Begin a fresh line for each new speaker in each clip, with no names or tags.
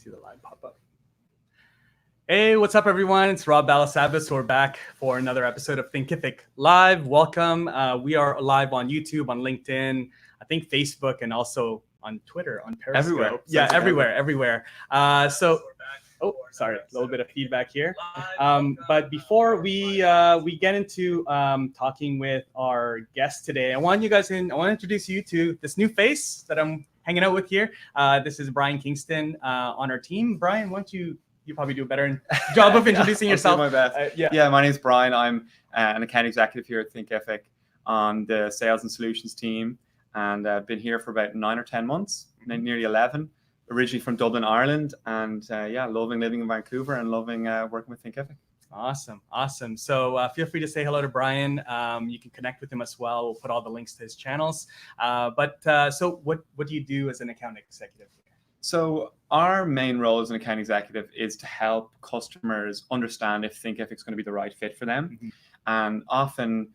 See the live pop up. Hey, what's up, everyone? It's Rob Balasabas. We're back for another episode of Thinkific Live. Welcome. We are live on YouTube, on LinkedIn, I think Facebook, and also on Twitter, on Periscope.
Everywhere.
Yeah, everywhere. Oh, sorry, a little bit of feedback here. But before we get into talking with our guest today, I want to introduce you to this new face that I'm hanging out with here. This is Brian Kingston on our team. Brian, why don't you probably do a better job of introducing yourself.
I'll do my best. Yeah, my name is Brian. I'm an account executive here at Thinkific on the sales and solutions team, and I've been here for about 9 or 10 months, nearly 11. Originally from Dublin, Ireland, and loving living in Vancouver and loving working with Thinkific.
Awesome. So feel free to say hello to Brian. You can connect with him as well. We'll put all the links to his channels. So what do you do as an account executive?
So our main role as an account executive is to help customers understand if Thinkific is going to be the right fit for them. Mm-hmm. And often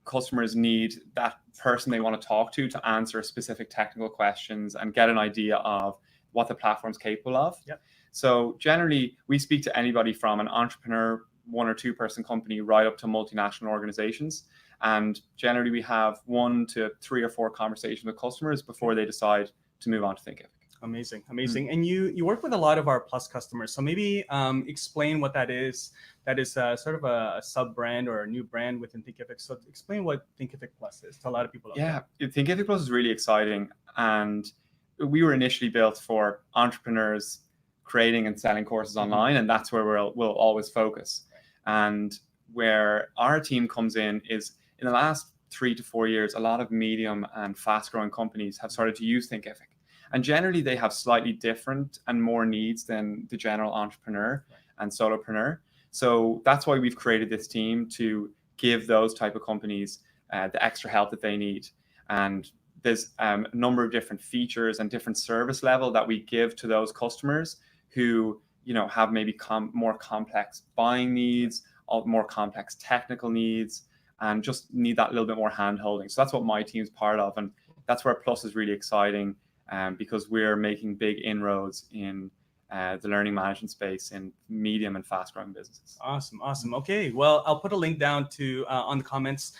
customers need that person they want to talk to answer specific technical questions and get an idea of what the platform's capable of. Yep. So generally, we speak to anybody from an entrepreneur, 1 or 2 person company, right up to multinational organizations. And generally, we have 1 to 3 or 4 conversations with customers before they decide to move on to Thinkific.
Amazing. Mm-hmm. And you work with a lot of our Plus customers. So maybe explain what that is. That is sort of a sub-brand or a new brand within Thinkific. So explain what Thinkific Plus is to a lot of people.
Thinkific Plus is really exciting. And we were initially built for entrepreneurs creating and selling courses online. And that's where we'll always focus. And where our team comes in is in the last 3 to 4 years, a lot of medium and fast growing companies have started to use Thinkific. And generally, they have slightly different and more needs than the general entrepreneur and solopreneur. So that's why we've created this team to give those type of companies the extra help that they need. And there's a number of different features and different service level that we give to those customers who have maybe more complex buying needs, more complex technical needs, and just need that little bit more hand holding. So that's what my team's part of. And that's where Plus is really exciting. Because we're making big inroads in the learning management space in medium and fast growing businesses.
Awesome. Okay, well, I'll put a link down to on the comments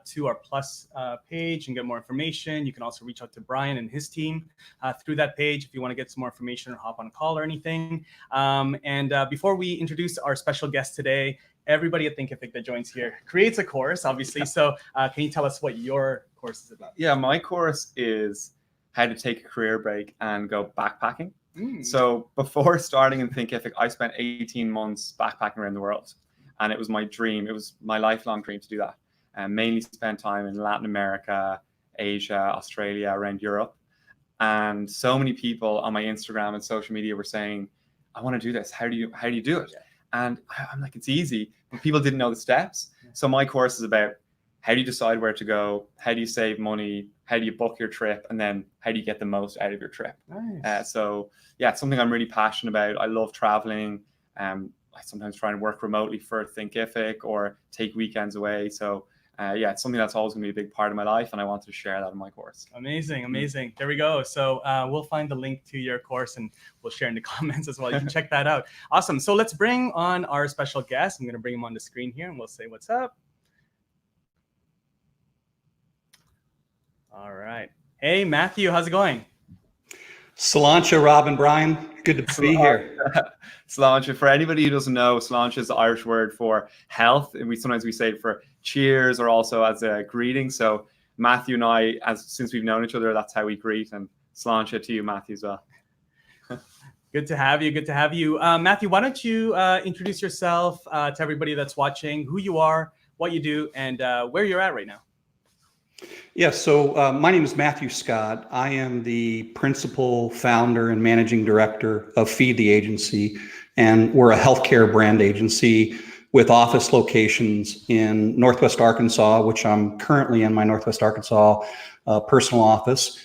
to our Plus page and get more information. You can also reach out to Brian and his team through that page if you want to get some more information or hop on a call or anything. And before we introduce our special guest today, everybody at Thinkific that joins here creates a course, obviously. So can you tell us what your course is about?
Yeah, my course is how to take a career break and go backpacking. So before starting in Thinkific, I spent 18 months backpacking around the world. And it was my dream. It was my lifelong dream to do that. And mainly spent time in Latin America, Asia, Australia, around Europe. And so many people on my Instagram and social media were saying, I want to do this. How do you do it? Yeah. And I'm like, it's easy. But people didn't know the steps. Yeah. So my course is about how do you decide where to go? How do you save money? How do you book your trip? And then how do you get the most out of your trip? Nice. It's something I'm really passionate about. I love traveling. I sometimes try and work remotely for Thinkific or take weekends away. So it's something that's always going to be a big part of my life. And I wanted to share that in my course.
Amazing. There we go. So we'll find the link to your course and we'll share in the comments as well. You can check that out. Awesome. So let's bring on our special guest. I'm going to bring him on the screen here and we'll say what's up. All right. Hey, Matthew, how's it going?
Sláinte, Rob and Brian. Good to be here.
Sláinte. For anybody who doesn't know, sláinte is the Irish word for health. And sometimes we say it for cheers or also as a greeting. So Matthew and I, since we've known each other, that's how we greet. And sláinte to you, Matthew, as well.
Good to have you. Matthew, why don't you introduce yourself to everybody that's watching, who you are, what you do, and where you're at right now.
Yeah, so my name is Matthew Scott. I am the principal, founder, and managing director of Feed the Agency, and we're a healthcare brand agency with office locations in Northwest Arkansas, which I'm currently in my Northwest Arkansas personal office,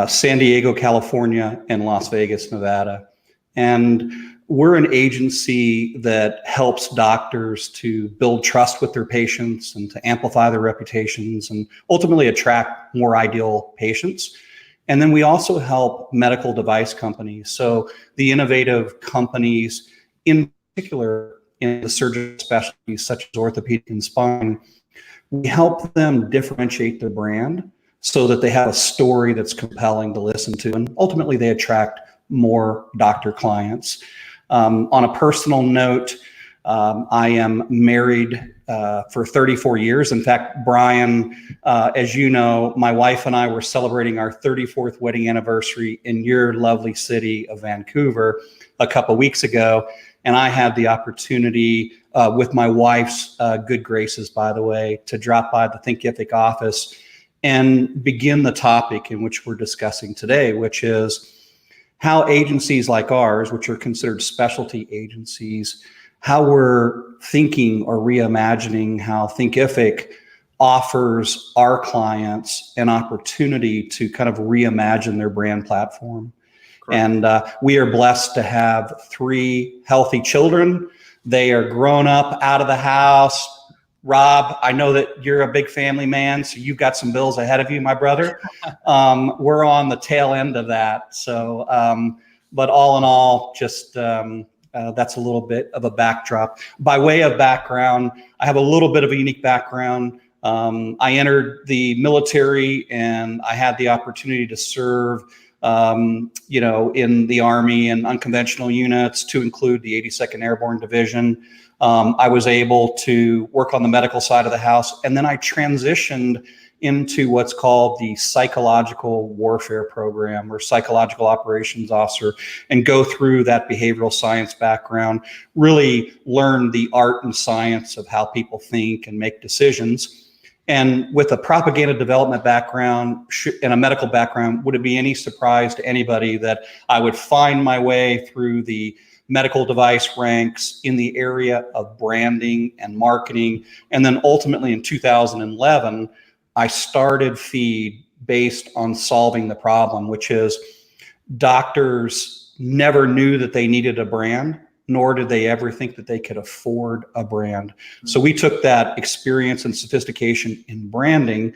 San Diego, California, and Las Vegas, Nevada. And we're an agency that helps doctors to build trust with their patients and to amplify their reputations and ultimately attract more ideal patients. And then we also help medical device companies. So the innovative companies, in particular in the surgical specialties such as orthopedic and spine, we help them differentiate their brand so that they have a story that's compelling to listen to, and ultimately they attract more doctor clients. On a personal note, I am married for 34 years. In fact, Brian, as you know, my wife and I were celebrating our 34th wedding anniversary in your lovely city of Vancouver a couple weeks ago. And I had the opportunity, with my wife's good graces, by the way, to drop by the Thinkific office and begin the topic in which we're discussing today, which is how agencies like ours, which are considered specialty agencies, how we're thinking or reimagining how Thinkific offers our clients an opportunity to kind of reimagine their brand platform. Correct. And we are blessed to have 3 healthy children. They are grown up, out of the house. Rob, I know that you're a big family man, so you've got some bills ahead of you, my brother. We're on the tail end of that. So, but all in all, just that's a little bit of a backdrop. By way of background, I have a little bit of a unique background. I entered the military and I had the opportunity to serve in the Army and unconventional units, to include the 82nd Airborne Division. I was able to work on the medical side of the house, and then I transitioned into what's called the psychological warfare program, or psychological operations officer, and go through that behavioral science background, really learn the art and science of how people think and make decisions. And with a propaganda development background and a medical background, would it be any surprise to anybody that I would find my way through the medical device ranks in the area of branding and marketing? And then ultimately in 2011, I started Feed based on solving the problem, which is doctors never knew that they needed a brand, nor did they ever think that they could afford a brand. Mm-hmm. So we took that experience and sophistication in branding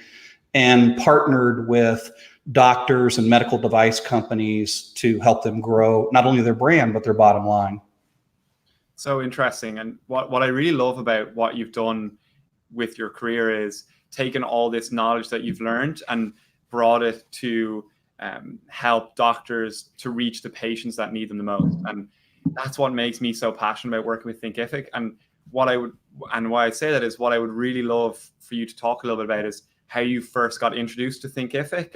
and partnered with doctors and medical device companies to help them grow not only their brand, but their bottom line.
So interesting. And what I really love about what you've done with your career is taken all this knowledge that you've learned and brought it to help doctors to reach the patients that need them the most. And that's what makes me so passionate about working with Thinkific. And why I say that is, what I would really love for you to talk a little bit about is how you first got introduced to Thinkific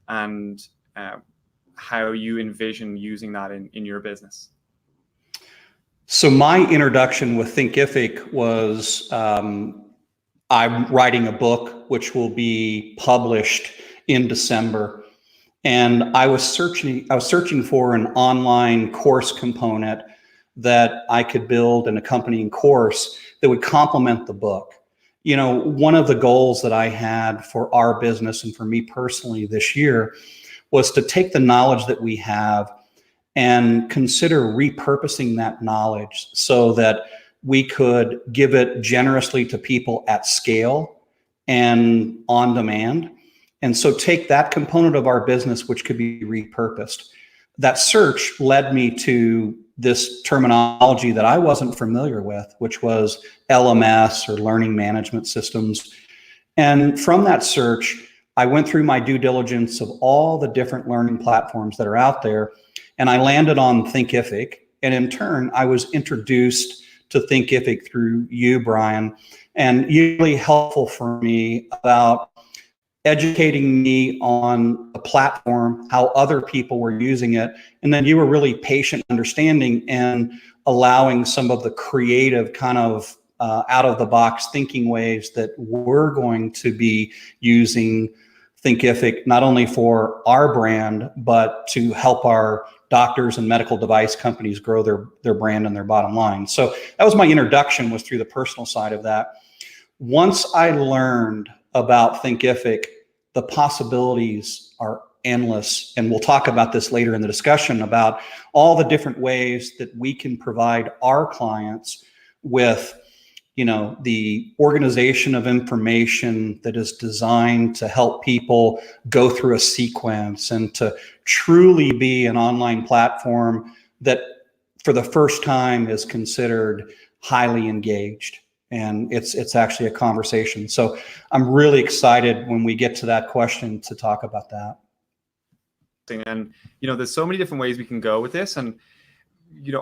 and how you envision using that in your business.
So my introduction with Thinkific was I'm writing a book which will be published in December. And I was searching for an online course component that I could build an accompanying course that would complement the book. You know, one of the goals that I had for our business and for me personally this year was to take the knowledge that we have and consider repurposing that knowledge so that we could give it generously to people at scale and on demand. And so take that component of our business, which could be repurposed. That search led me to this terminology that I wasn't familiar with, which was LMS, or learning management systems. And from that search, I went through my due diligence of all the different learning platforms that are out there, and I landed on Thinkific. And in turn, I was introduced to Thinkific through you, Brian, and you're really helpful for me about educating me on the platform, how other people were using it. And then you were really patient, understanding, and allowing some of the creative kind of out of the box thinking ways that we're going to be using Thinkific, not only for our brand, but to help our doctors and medical device companies grow their brand and their bottom line. So that was my introduction, was through the personal side of that. Once I learned about Thinkific, the possibilities are endless. And we'll talk about this later in the discussion about all the different ways that we can provide our clients with the organization of information that is designed to help people go through a sequence and to truly be an online platform that for the first time is considered highly engaged. And it's actually a conversation. So I'm really excited when we get to that question to talk about that.
And, there's so many different ways we can go with this. And,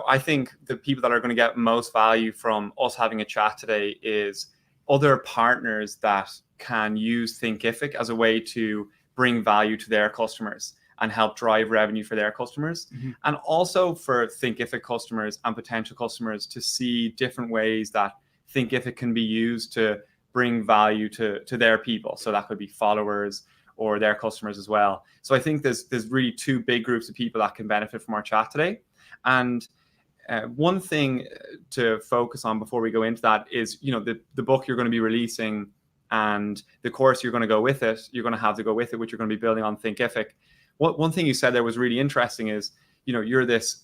I think the people that are going to get most value from us having a chat today is other partners that can use Thinkific as a way to bring value to their customers and help drive revenue for their customers. Mm-hmm. And also for Thinkific customers and potential customers to see different ways that Thinkific can be used to bring value to their people. So that could be followers or their customers as well. So I think there's really two big groups of people that can benefit from our chat today. And one thing to focus on before we go into that is, the book you're going to be releasing and the course you're going to go with it, which you're going to be building on Thinkific. One thing you said there was really interesting is, you're this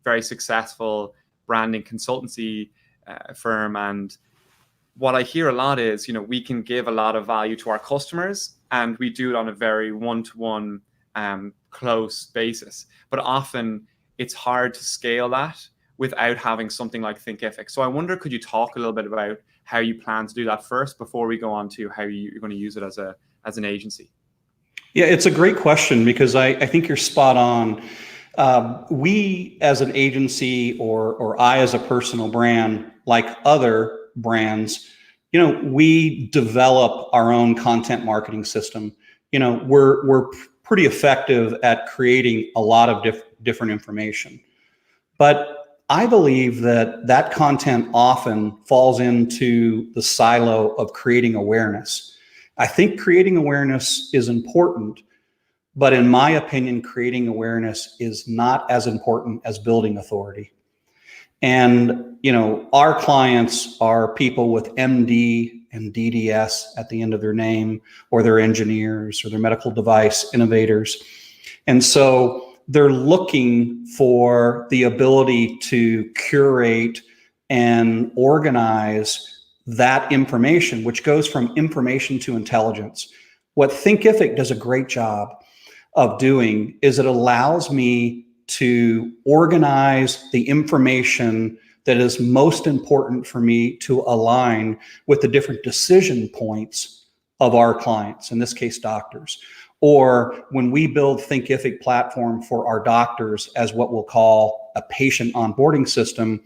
very successful branding consultancy firm. And what I hear a lot is, we can give a lot of value to our customers and we do it on a very one-to-one close basis. But often it's hard to scale that without having something like Thinkific. So I wonder, could you talk a little bit about how you plan to do that first before we go on to how you're going to use it as an agency?
Yeah, it's a great question because I think you're spot on. We as an agency or I as a personal brand, like other brands, we develop our own content marketing system. We're pretty effective at creating a lot of different information. But I believe that content often falls into the silo of creating awareness. I think creating awareness is important, but in my opinion, creating awareness is not as important as building authority. And, our clients are people with MD and DDS at the end of their name, or they're engineers, or they're medical device innovators. And so they're looking for the ability to curate and organize that information, which goes from information to intelligence. What Thinkific does a great job of doing is it allows me to organize the information that is most important for me to align with the different decision points of our clients, in this case, doctors. Or when we build Thinkific platform for our doctors as what we'll call a patient onboarding system,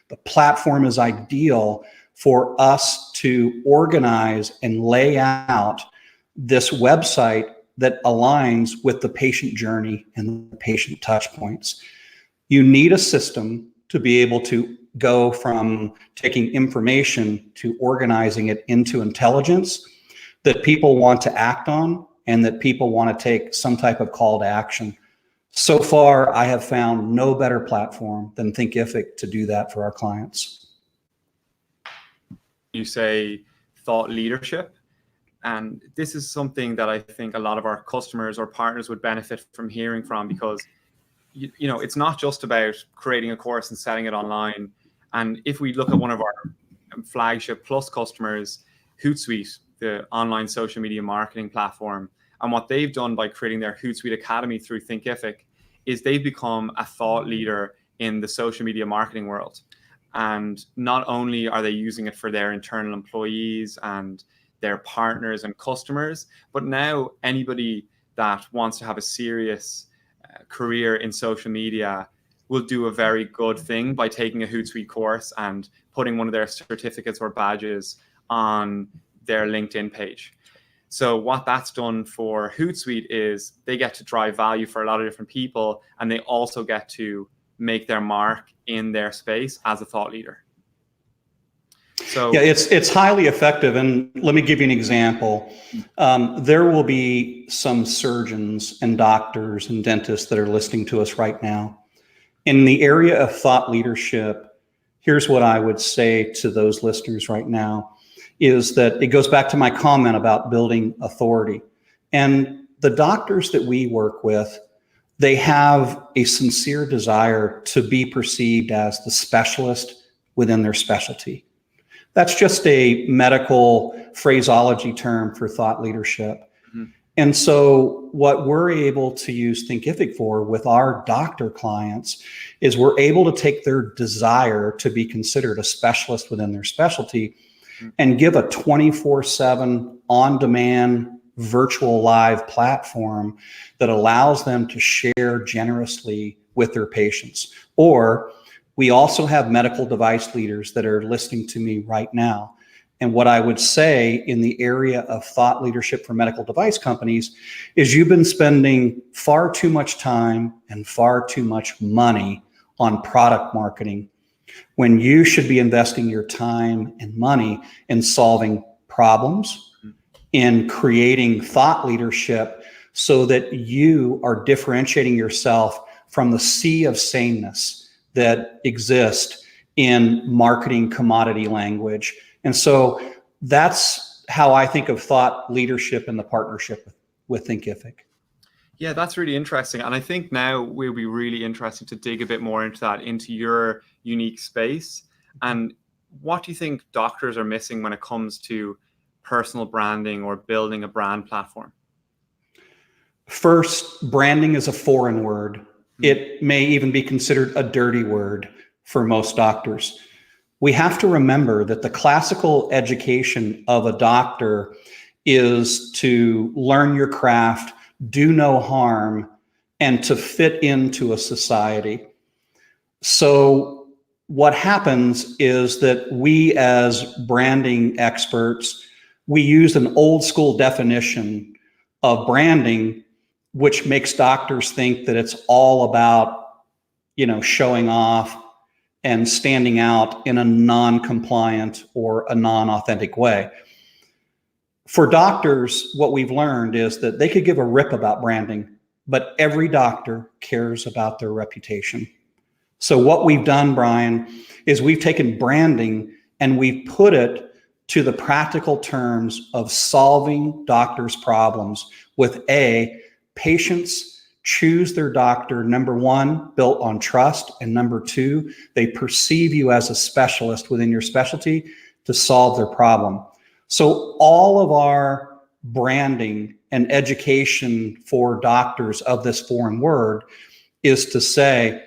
the platform is ideal for us to organize and lay out this website that aligns with the patient journey and the patient touch points. You need a system to be able to go from taking information to organizing it into intelligence that people want to act on and that people want to take some type of call to action. So far, I have found no better platform than Thinkific to do that for our clients.
You say thought leadership. And this is something that I think a lot of our customers or partners would benefit from hearing from, because it's not just about creating a course and selling it online. And if we look at one of our flagship plus customers, HootSuite, the online social media marketing platform, and what they've done by creating their HootSuite Academy through Thinkific is they've become a thought leader in the social media marketing world. And not only are they using it for their internal employees and their partners and customers, but now anybody that wants to have a serious career in social media will do a very good thing by taking a HootSuite course and putting one of their certificates or badges on their LinkedIn page. So what that's done for HootSuite is they get to drive value for a lot of different people, and they also get to make their mark in their space as a thought leader. So
yeah, it's highly effective. And let me give you an example. There will be some surgeons and doctors and dentists that are listening to us right now. In the area of thought leadership, here's what I would say to those listeners right now, is that it goes back to my comment about building authority. And the doctors that we work with, they have a sincere desire to be perceived as the specialist within their specialty. That's just a medical phraseology term for thought leadership. And so what we're able to use Thinkific for with our doctor clients is we're able to take their desire to be considered a specialist within their specialty and give a 24/7 on-demand virtual live platform that allows them to share generously with their patients. Or we also have medical device leaders that are listening to me right now. And what I would say in the area of thought leadership for medical device companies is you've been spending far too much time and far too much money on product marketing when you should be investing your time and money in solving problems, in creating thought leadership so that you are differentiating yourself from the sea of sameness that exists in marketing commodity language. And so that's how I think of thought leadership and the partnership with Thinkific.
Yeah, that's really interesting. And I think now we'll be really interested to dig a bit more into that, into your unique space. And what do you think doctors are missing when it comes to personal branding or building a brand platform?
First, branding is a foreign word. It may even be considered a dirty word for most doctors. We have to remember that the classical education of a doctor is to learn your craft, do no harm, and to fit into a society. So what happens is that we as branding experts, we use an old school definition of branding, which makes doctors think that it's all about, showing off and standing out in a non-compliant or a non-authentic way. For doctors, what we've learned is that they could give a rip about branding, but every doctor cares about their reputation. So what we've done, Brian, is we've taken branding and we've put it to the practical terms of solving doctors' problems with patients choose their doctor, number one, built on trust, and number two, they perceive you as a specialist within your specialty to solve their problem. So all of our branding and education for doctors of this foreign word is to say,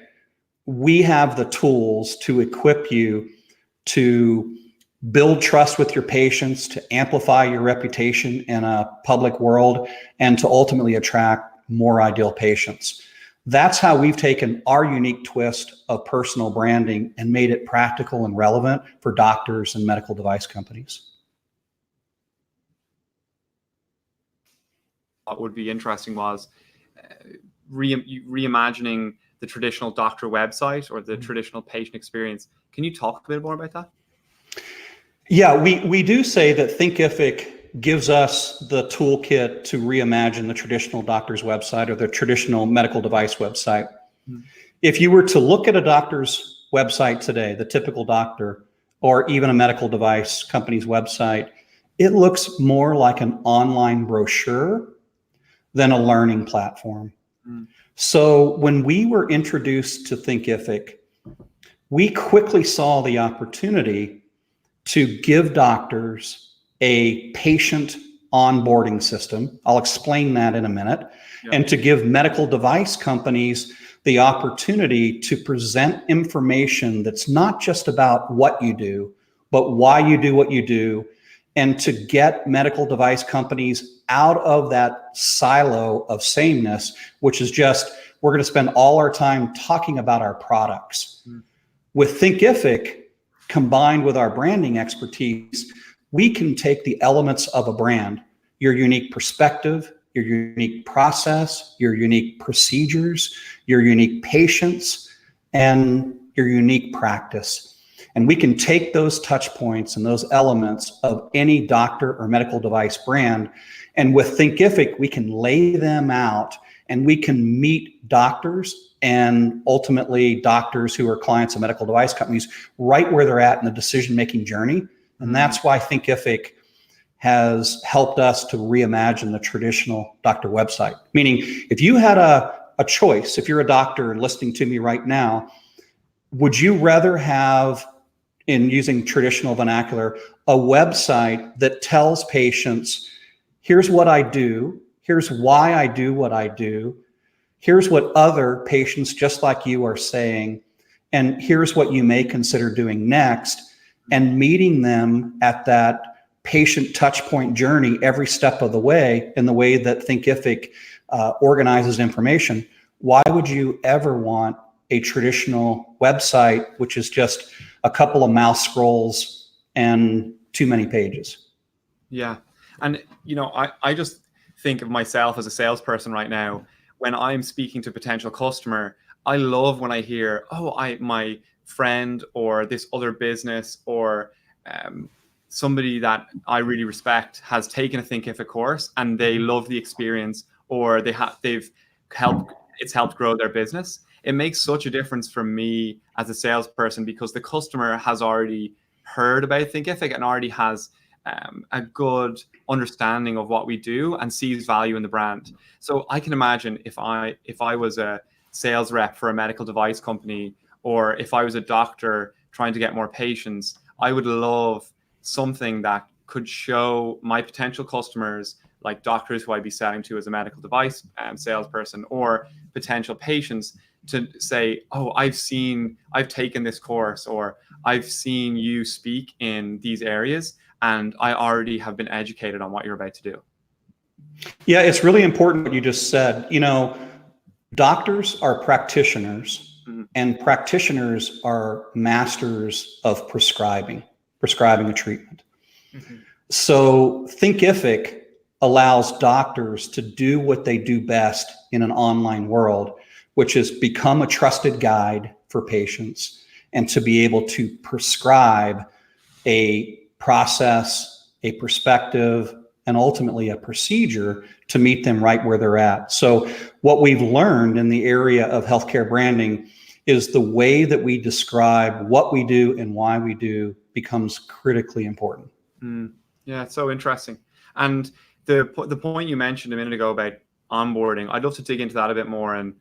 we have the tools to equip you to build trust with your patients, to amplify your reputation in a public world, and to ultimately attract more ideal patients. That's how we've taken our unique twist of personal branding and made it practical and relevant for doctors and medical device companies.
What would be interesting was reimagining the traditional doctor website or the traditional patient experience. Can you talk a bit more about that?
Yeah, we do say that Thinkific gives us the toolkit to reimagine the traditional doctor's website or the traditional medical device website. If you were to look at a doctor's website today, the typical doctor, or even a medical device company's website, it looks more like an online brochure than a learning platform. So when we were introduced to Thinkific, we quickly saw the opportunity to give doctors a patient onboarding system. I'll explain that in a minute. Yeah. And to give medical device companies the opportunity to present information that's not just about what you do, but why you do what you do, and to get medical device companies out of that silo of sameness, which is just, we're going to spend all our time talking about our products. With Thinkific, combined with our branding expertise, we can take the elements of a brand, your unique perspective, your unique process, your unique procedures, your unique patients, and your unique practice. And we can take those touch points and those elements of any doctor or medical device brand, and with Thinkific, we can lay them out and we can meet doctors and ultimately doctors who are clients of medical device companies right where they're at in the decision-making journey. And that's why Thinkific has helped us to reimagine the traditional doctor website. Meaning, if you had a choice, if you're a doctor listening to me right now, would you rather have in using traditional vernacular, a website that tells patients, here's what I do, here's why I do what I do, here's what other patients just like you are saying, and here's what you may consider doing next, and meeting them at that patient touch point journey every step of the way in the way that Thinkific organizes information. Why would you ever want a traditional website, which is just a couple of mouse scrolls and too many pages?
Yeah. And, I just think of myself as a salesperson right now. When I'm speaking to a potential customer, I love when I hear, my friend or this other business or somebody that I really respect has taken a Thinkific course and they love the experience, or it's helped grow their business. It makes such a difference for me as a salesperson because the customer has already heard about Thinkific and already has a good understanding of what we do and sees value in the brand. So I can imagine if I was a sales rep for a medical device company, or if I was a doctor trying to get more patients, I would love something that could show my potential customers, like doctors who I'd be selling to as a medical device salesperson, or potential patients, to say, I've taken this course, or I've seen you speak in these areas, and I already have been educated on what you're about to do.
Yeah, it's really important what you just said. Doctors are practitioners, and practitioners are masters of prescribing a treatment. So Thinkific allows doctors to do what they do best in an online world, which is become a trusted guide for patients and to be able to prescribe a process, a perspective, and ultimately a procedure to meet them right where they're at. So what we've learned in the area of healthcare branding is the way that we describe what we do and why we do becomes critically important.
Yeah, it's so interesting. And the point you mentioned a minute ago about onboarding, I'd love to dig into that a bit more, and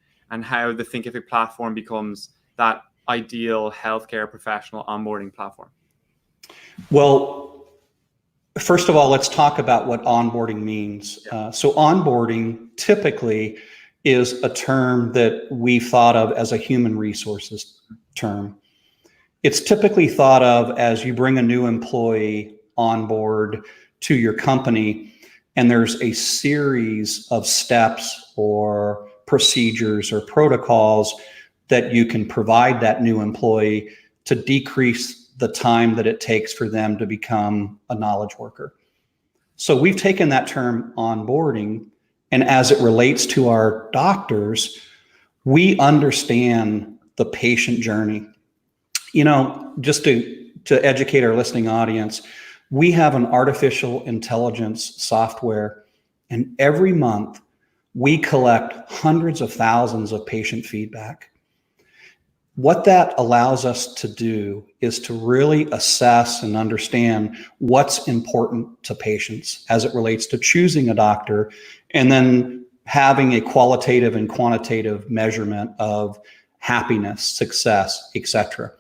how the Thinkific platform becomes that ideal healthcare professional onboarding platform.
Well, first of all, let's talk about what onboarding means. So onboarding typically is a term that we've thought of as a human resources term. It's typically thought of as you bring a new employee on board to your company, and there's a series of steps or procedures or protocols that you can provide that new employee to decrease the time that it takes for them to become a knowledge worker. So we've taken that term onboarding, and as it relates to our doctors, we understand the patient journey. Just to educate our listening audience, we have an artificial intelligence software, and every month we collect hundreds of thousands of patient feedback. What that allows us to do is to really assess and understand what's important to patients as it relates to choosing a doctor, and then having a qualitative and quantitative measurement of happiness, success, etc.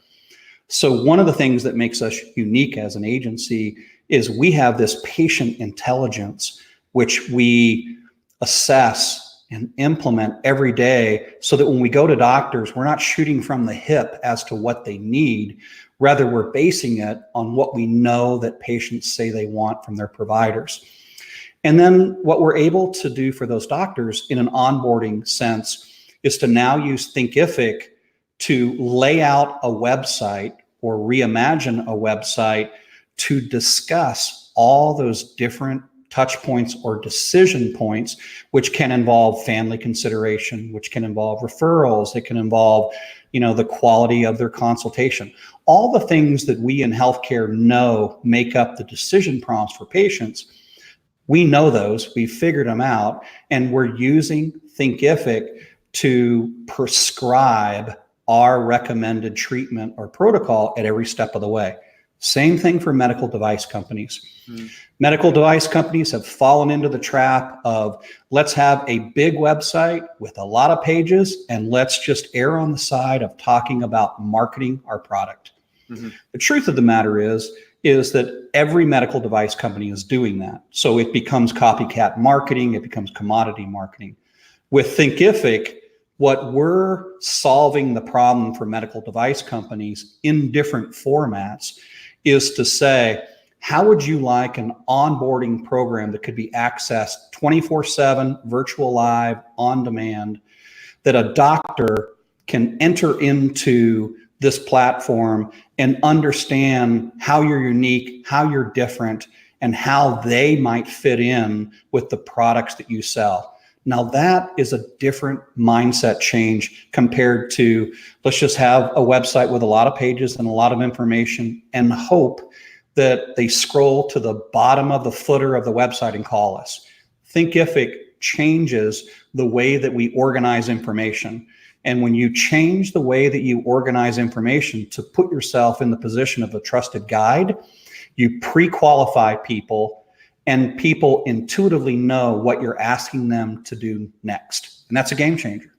So one of the things that makes us unique as an agency is we have this patient intelligence, which we assess and implement every day, so that when we go to doctors, we're not shooting from the hip as to what they need. Rather, we're basing it on what we know that patients say they want from their providers. And then what we're able to do for those doctors in an onboarding sense is to now use Thinkific to lay out a website or reimagine a website to discuss all those different touch points or decision points, which can involve family consideration, which can involve referrals, it can involve, the quality of their consultation. All the things that we in healthcare know make up the decision prompts for patients. We know those, we've figured them out, and we're using Thinkific to prescribe our recommended treatment or protocol at every step of the way. Same thing for medical device companies. Medical device companies have fallen into the trap of, let's have a big website with a lot of pages, and let's just err on the side of talking about marketing our product.
Mhm.
The truth of the matter is that every medical device company is doing that. So it becomes copycat marketing, it becomes commodity marketing. With Thinkific, what we're solving the problem for medical device companies in different formats is to say, how would you like an onboarding program that could be accessed 24/7, virtual live, on demand, that a doctor can enter into this platform and understand how you're unique, how you're different, and how they might fit in with the products that you sell. Now that is a different mindset change compared to, let's just have a website with a lot of pages and a lot of information and hope that they scroll to the bottom of the footer of the website and call us. Thinkific changes the way that we organize information. And when you change the way that you organize information to put yourself in the position of a trusted guide, you pre-qualify people and people intuitively know what you're asking them to do next. And that's a game changer.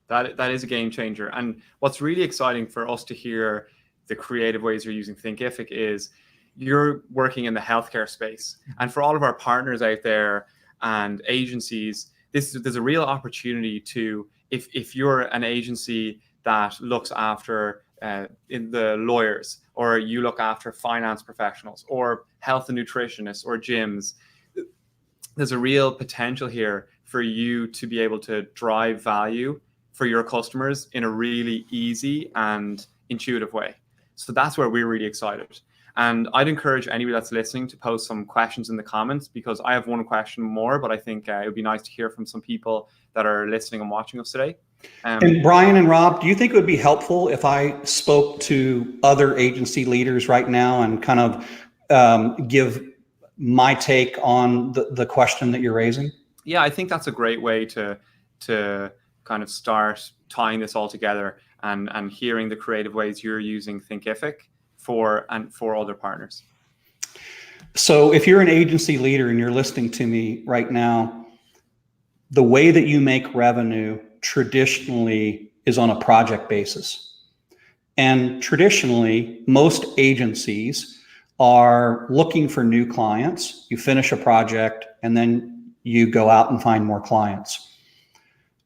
That is a game changer. And what's really exciting for us to hear the creative ways you're using Thinkific is you're working in the healthcare space. And for all of our partners out there and agencies, there's a real opportunity to, if you're an agency that looks after in the lawyers, or you look after finance professionals, or health and nutritionists, or gyms, there's a real potential here for you to be able to drive value for your customers in a really easy and intuitive way. So that's where we're really excited. And I'd encourage anybody that's listening to post some questions in the comments, because I have one question more, but I think it would be nice to hear from some people that are listening and watching us today.
And Brian and Rob, do you think it would be helpful if I spoke to other agency leaders right now and kind of give my take on the question that you're raising?
Yeah, I think that's a great way to kind of start tying this all together and hearing the creative ways you're using Thinkific for other partners.
So if you're an agency leader and you're listening to me right now, the way that you make revenue traditionally is on a project basis. And traditionally, most agencies are looking for new clients. You finish a project and then you go out and find more clients.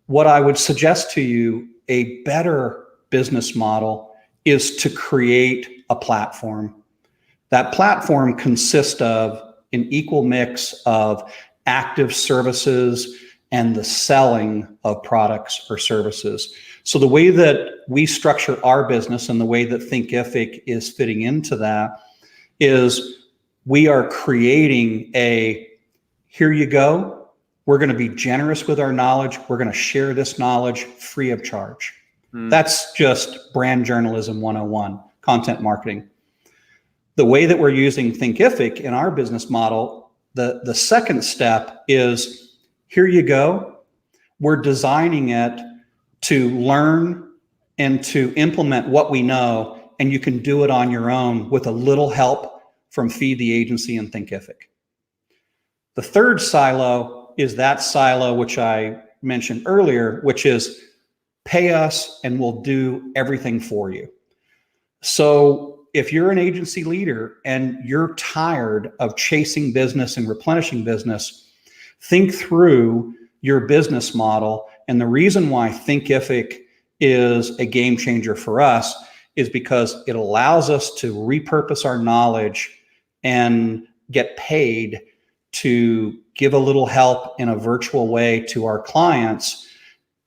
What I would suggest to you, a better business model is to create a platform. That platform consists of an equal mix of active services and the selling of products or services. So the way that we structure our business and the way that Thinkific is fitting into that is we are creating here you go. We're going to be generous with our knowledge. We're going to share this knowledge free of charge. That's just brand journalism 101, content marketing. The way that we're using Thinkific in our business model, the second step is, here you go. We're designing it to learn and to implement what we know, and you can do it on your own with a little help from Feed the Agency and Thinkific. The third silo is that silo which I mentioned earlier, which is pay us and we'll do everything for you. So if you're an agency leader and you're tired of chasing business and replenishing business, think through your business model. And the reason why Thinkific is a game changer for us is because it allows us to repurpose our knowledge and get paid to give a little help in a virtual way to our clients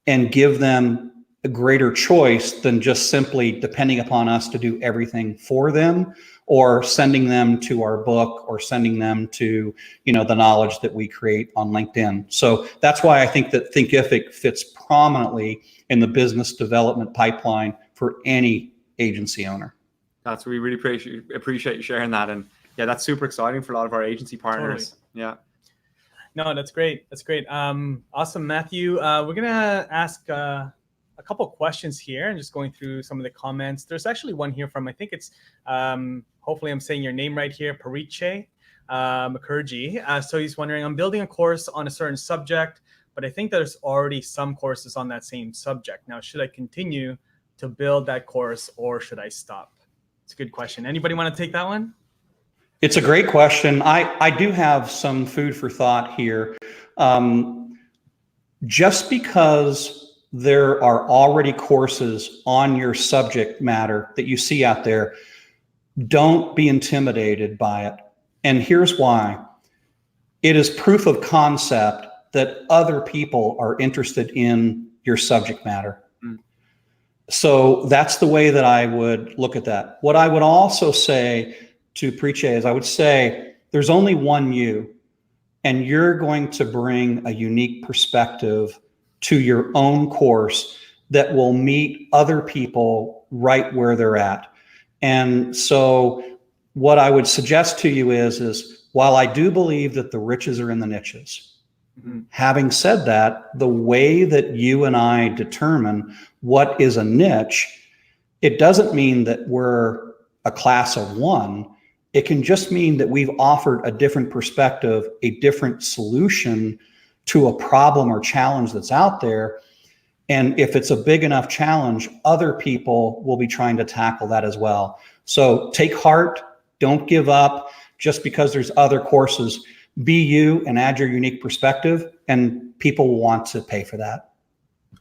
and give them a greater choice than just simply depending upon us to do everything for them, or sending them to our book, or sending them to, the knowledge that we create on LinkedIn. So that's why I think that Thinkific fits prominently in the business development pipeline for any agency owner.
We really appreciate you sharing that. And yeah, that's super exciting for a lot of our agency partners.
Totally.
Yeah.
No, that's great. That's great. Awesome, Matthew. We're gonna ask a couple questions here and just going through some of the comments. There's actually one here from, I think it's, hopefully I'm saying your name right here, Pariche Mukherjee. So he's wondering, I'm building a course on a certain subject, but I think there's already some courses on that same subject. Now, should I continue to build that course or should I stop? It's a good question. Anybody want to take that one?
It's a great question. I do have some food for thought here. Just because there are already courses on your subject matter that you see out there, don't be intimidated by it. And here's why. It is proof of concept that other people are interested in your subject matter. So that's the way that I would look at that. What I would also say to Preche is I would say there's only one you, and you're going to bring a unique perspective to your own course that will meet other people right where they're at. And so what I would suggest to you is while I do believe that the riches are in the niches, having said that, the way that you and I determine what is a niche, it doesn't mean that we're a class of one. It can just mean that we've offered a different perspective, a different solution to a problem or challenge that's out there. And if it's a big enough challenge, other people will be trying to tackle that as well. So take heart, don't give up just because there's other courses. Be you and add your unique perspective, and people will want to pay for that.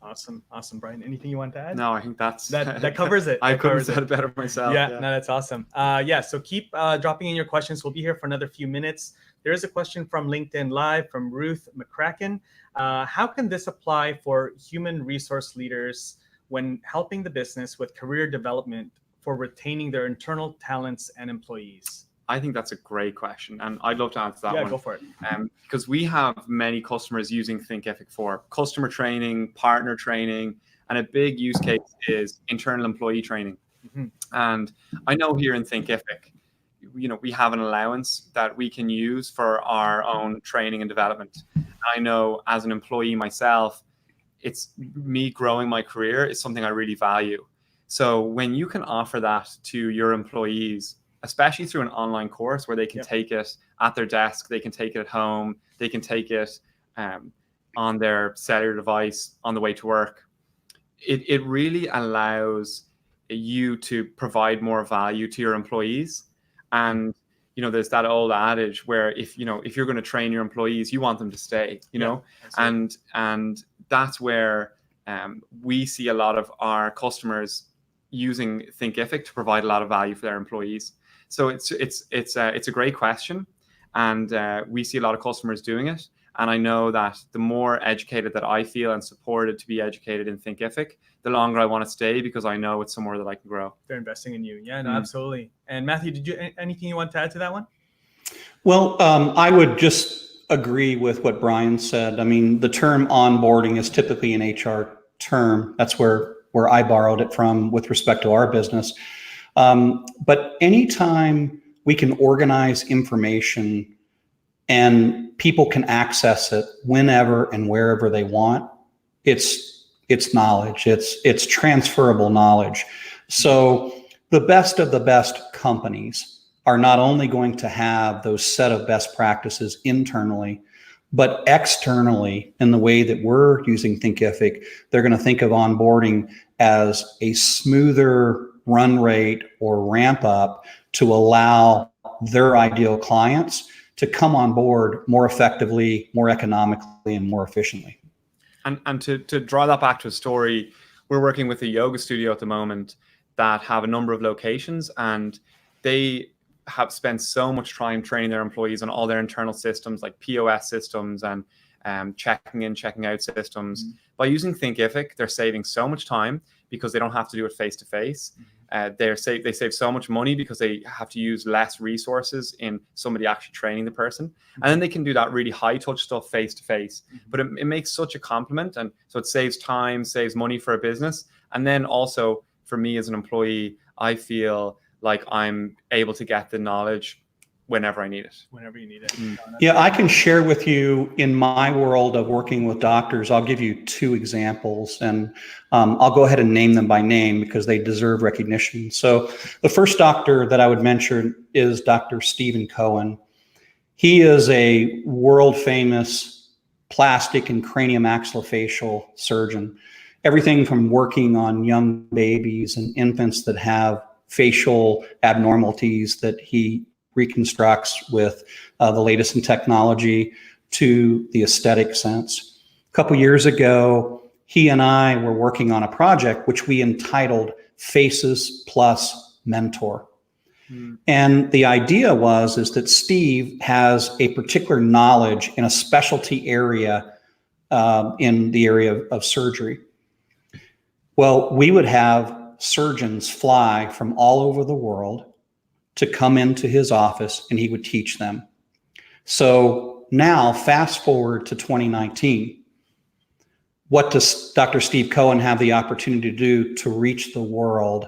Awesome. Brian, anything you want to add?
No, I think
that covers it.
I couldn't have said it better myself.
Yeah, no, that's awesome. So keep dropping in your questions. We'll be here for another few minutes. There is a question from LinkedIn Live from Ruth McCracken. How can this apply for human resource leaders when helping the business with career development for retaining their internal talents and employees?
I think that's a great question, and I'd love to answer that one.
Yeah, go for it.
Because we have many customers using Thinkific for customer training, partner training, and a big use case is internal employee training. And I know here in Thinkific, we have an allowance that we can use for our own training and development. I know as an employee myself, it's me growing my career is something I really value. So when you can offer that to your employees, especially through an online course where they can take it at their desk, they can take it at home, they can take it on their cellular device on the way to work. It really allows you to provide more value to your employees. And there's that old adage where if you're going to train your employees, you want them to stay. And that's where we see a lot of our customers using Thinkific to provide a lot of value for their employees. So it's a great question, and we see a lot of customers doing it. And I know that the more educated that I feel and supported to be educated in Thinkific, the longer I want to stay because I know it's somewhere that I can grow.
They're investing in you. Yeah, no, absolutely. And Matthew, anything you want to add to that one?
Well, I would just agree with what Brian said. I mean, the term onboarding is typically an HR term. That's where I borrowed it from with respect to our business. But anytime we can organize information and people can access it whenever and wherever they want, it's knowledge, it's transferable knowledge. So the best of the best companies are not only going to have those set of best practices internally, but externally in the way that we're using Thinkific, they're going to think of onboarding as a smoother run rate or ramp up to allow their ideal clients to come on board more effectively, more economically, and more efficiently.
And to draw that back to a story, we're working with a yoga studio at the moment that have a number of locations, and they have spent so much time training their employees on all their internal systems like POS systems and checking in, checking out systems. By using Thinkific, they're saving so much time because they don't have to do it face to face. They save so much money because they have to use less resources in somebody actually training the person. And then they can do that really high touch stuff face to face. But it makes such a complement. And so it saves time, saves money for a business. And then also for me as an employee, I feel like I'm able to get the knowledge whenever I need it.
Whenever you need it.
Yeah, I can share with you in my world of working with doctors, I'll give you two examples, and I'll go ahead and name them by name because they deserve recognition. So the first doctor that I would mention is Dr. Stephen Cohen. He is a world famous plastic and craniomaxillofacial surgeon. Everything from working on young babies and infants that have facial abnormalities that he reconstructs with the latest in technology to the aesthetic sense. A couple years ago, he and I were working on a project which we entitled Faces Plus Mentor. And the idea is that Steve has a particular knowledge in a specialty area in the area of surgery. Well, we would have surgeons fly from all over the world to come into his office and he would teach them. So now fast forward to 2019. What does Dr. Steve Cohen have the opportunity to do to reach the world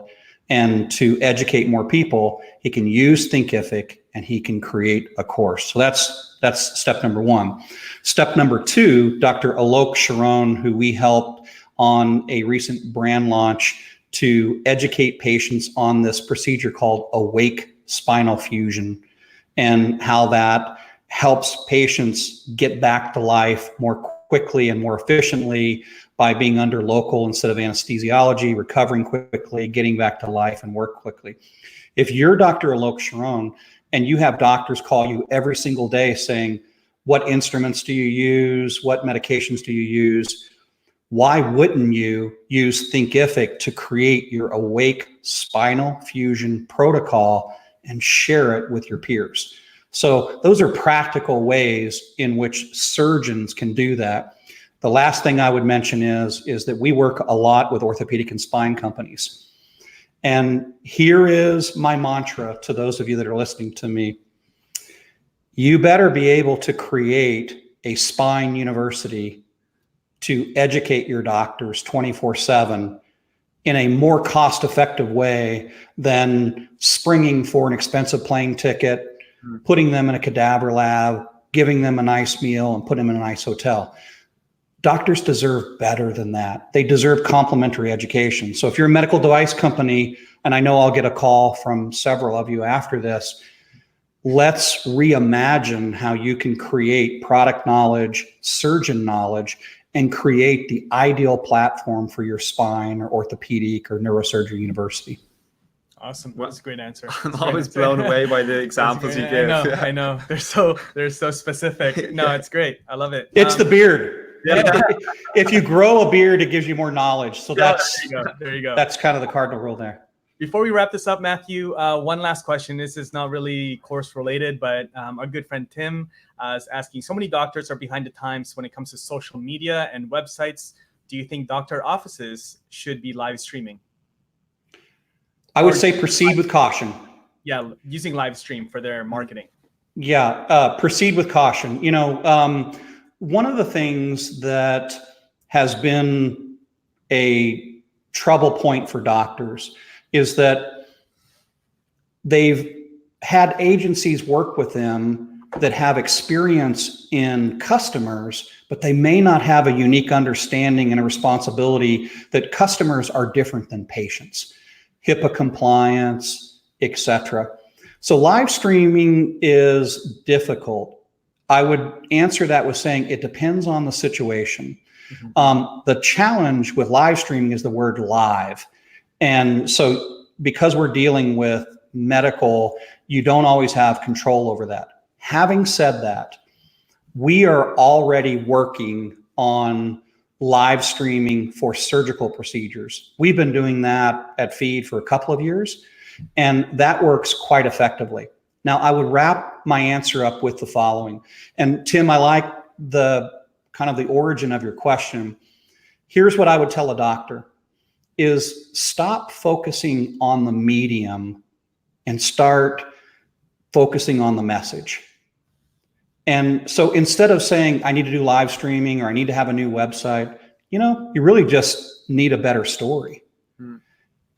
and to educate more people? He can use Thinkific and he can create a course. So that's step number one. Step number two, Dr. Alok Sharon, who we helped on a recent brand launch to educate patients on this procedure called awake spinal fusion and how that helps patients get back to life more quickly and more efficiently by being under local instead of anesthesiology, recovering quickly, getting back to life and work quickly. If you're Dr. Alok Sharon and you have doctors call you every single day saying, what instruments do you use? What medications do you use? Why wouldn't you use Thinkific to create your awake spinal fusion protocol and share it with your peers? So those are practical ways in which surgeons can do that. The last thing I would mention is that we work a lot with orthopedic and spine companies. And here is my mantra to those of you that are listening to me. You better be able to create a spine university to educate your doctors 24/7 in a more cost-effective way than springing for an expensive plane ticket, putting them in a cadaver lab, giving them a nice meal, and putting them in a nice hotel. Doctors deserve better than that. They deserve complimentary education. So if you're a medical device company, and I know I'll get a call from several of you after this, let's reimagine how you can create product knowledge, surgeon knowledge, and create the ideal platform for your spine or orthopedic or neurosurgery university.
Awesome. That's a great answer.
I'm always blown away by the examples you give.
I know. They're so specific. No, it's great. I love it.
It's the beard.
Yeah.
If you grow a beard, it gives you more knowledge. So that's
there you go.
That's kind of the cardinal rule there.
Before we wrap this up, Matthew, one last question. This is not really course related, but our good friend Tim is asking, so many doctors are behind the times when it comes to social media and websites. Do you think doctor offices should be live streaming?
I would say proceed with caution.
Yeah, using live stream for their marketing.
Yeah, proceed with caution. You know, one of the things that has been a trouble point for doctors is that they've had agencies work with them that have experience in customers, but they may not have a unique understanding and a responsibility that customers are different than patients. HIPAA compliance, etc. So live streaming is difficult. I would answer that with saying it depends on the situation. Mm-hmm. The challenge with live streaming is the word live. And so because we're dealing with medical, you don't always have control over that. Having said that, we are already working on live streaming for surgical procedures. We've been doing that at Feed for a couple of years, and that works quite effectively. Now, I would wrap my answer up with the following. And Tim, I like the kind of the origin of your question. Here's what I would tell a doctor is stop focusing on the medium and start focusing on the message. And so instead of saying, I need to do live streaming or I need to have a new website, you know, you really just need a better story.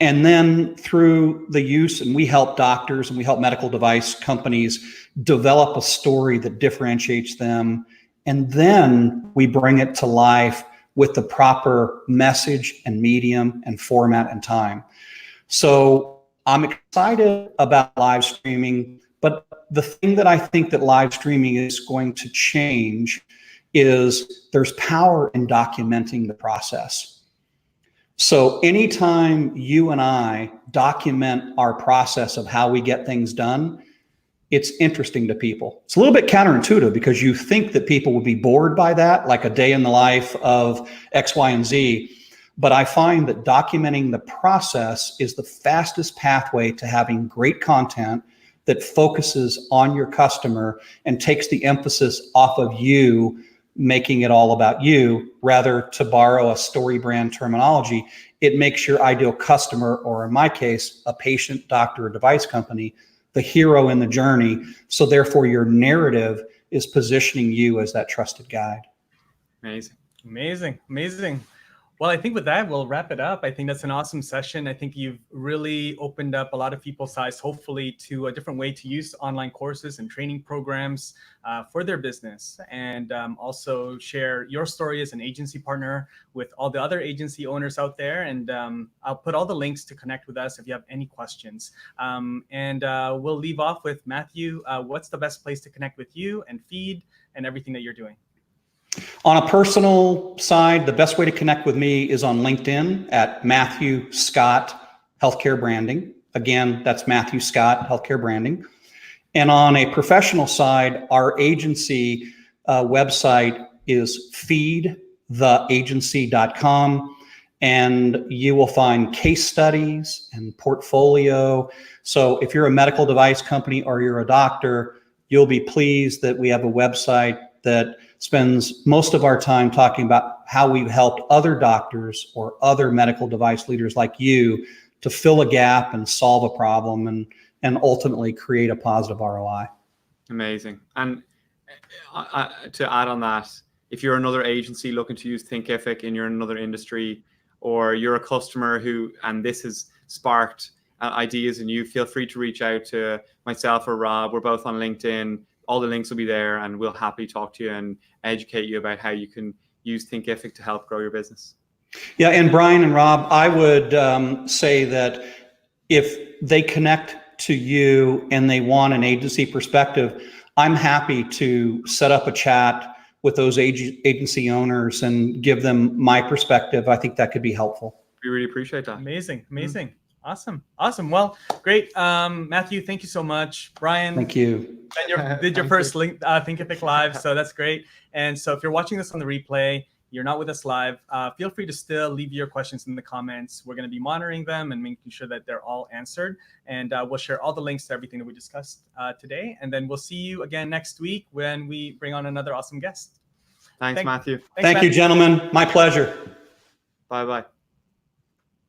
And then through the use, and we help doctors and we help medical device companies develop a story that differentiates them. And then we bring it to life with the proper message and medium and format and time. So I'm excited about live streaming, but the thing that I think that live streaming is going to change is there's power in documenting the process. So anytime you and I document our process of how we get things done, it's interesting to people. It's a little bit counterintuitive because you think that people would be bored by that, like a day in the life of X, Y, and Z. But I find that documenting the process is the fastest pathway to having great content that focuses on your customer and takes the emphasis off of you, making it all about you. Rather, to borrow a story brand terminology, it makes your ideal customer, or in my case, a patient, doctor, or device company, the hero in the journey. So therefore your narrative is positioning you as that trusted guide.
Amazing.
Amazing. Amazing. Well, I think with that, we'll wrap it up. I think that's an awesome session. I think you've really opened up a lot of people's eyes, hopefully, to a different way to use online courses and training programs for their business, and also share your story as an agency partner with all the other agency owners out there. And I'll put all the links to connect with us if you have any questions. And we'll leave off with Matthew. What's the best place to connect with you and Feed and everything that you're doing?
On a personal side, the best way to connect with me is on LinkedIn at Matthew Scott Healthcare Branding. Again, that's Matthew Scott Healthcare Branding. And on a professional side, our agency website is feedtheagency.com. And you will find case studies and portfolio. So if you're a medical device company or you're a doctor, you'll be pleased that we have a website that spends most of our time talking about how we've helped other doctors or other medical device leaders like you to fill a gap and solve a problem and ultimately create a positive ROI.
Amazing. And to add on that, if you're another agency looking to use Thinkific and you're in another industry, or you're a customer and this has sparked ideas in you, feel free to reach out to myself or Rob. We're both on LinkedIn. All the links will be there, and we'll happily talk to you and educate you about how you can use Thinkific to help grow your business.
Yeah, and Brian and Rob, I would say that if they connect to you and they want an agency perspective, I'm happy to set up a chat with those agency owners and give them my perspective. I think that could be helpful.
We really appreciate that.
Amazing. Amazing. Awesome. Awesome. Well, great. Matthew, thank you so much. Brian.
Thank you.
Did your first Thinkific Live, so that's great. And so if you're watching this on the replay, you're not with us live, feel free to still leave your questions in the comments. We're going to be monitoring them and making sure that they're all answered. And we'll share all the links to everything that we discussed today. And then we'll see you again next week when we bring on another awesome guest.
Thanks, Matthew.
Thank you, gentlemen. My pleasure.
Bye-bye.